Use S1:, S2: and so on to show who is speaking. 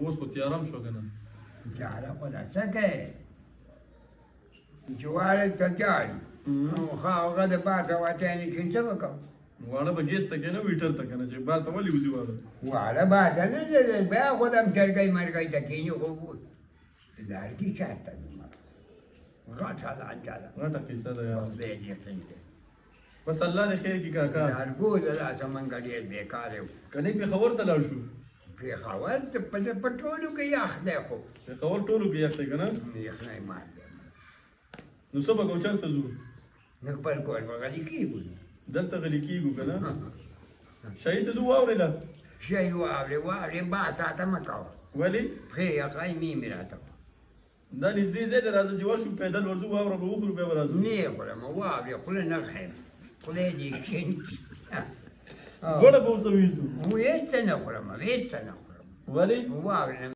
S1: اوس خو تیارم شو که نه
S2: تیاره خو ده څه کوې چې واړه ته جاړي نو ښه هغه د باټه واچوي چې څه به کوم
S1: واړه به ګیس ته کنه ویټر ته کنه چې بار ته ولې وځي واړه
S2: واړه باټه نه دی بیا خو د چرګۍ مرګۍ ته کېني خو لرګي چاته دي غټه لانجه ده
S1: غټه کیسه ده یار
S2: خدای دې یقین دی
S1: بس الله دې خیر کړي کاکا
S2: لرګو د لاسه منګه ډېر بېکاره و
S1: کني پېښور ته لاړ شو
S2: پېښور ته په ټولو کې یخ دی خو
S1: پېښور ټولو کې یخ دی که نه
S2: یخنۍ مات دی
S1: نو څه به کوو چېرته ځو
S2: نه خپل کور به غلي کېږو
S1: دلته غلي کېږو که نه شهید ته ځو واورېده
S2: شی واورې با ساته مه کوه
S1: ولې
S2: پښې یخی مې مې راته
S1: دا نږدې ځای دی راځه چې ورشو پیدل ورځو واوره به وخورو بیا به راځو
S2: نه خورم واورې خوله نه خیم خدای دې کښېني
S1: ګوړه به اوس ویځو
S2: هېڅ څه نه خورم هېڅ څه نه خورم
S1: ولې
S2: واورې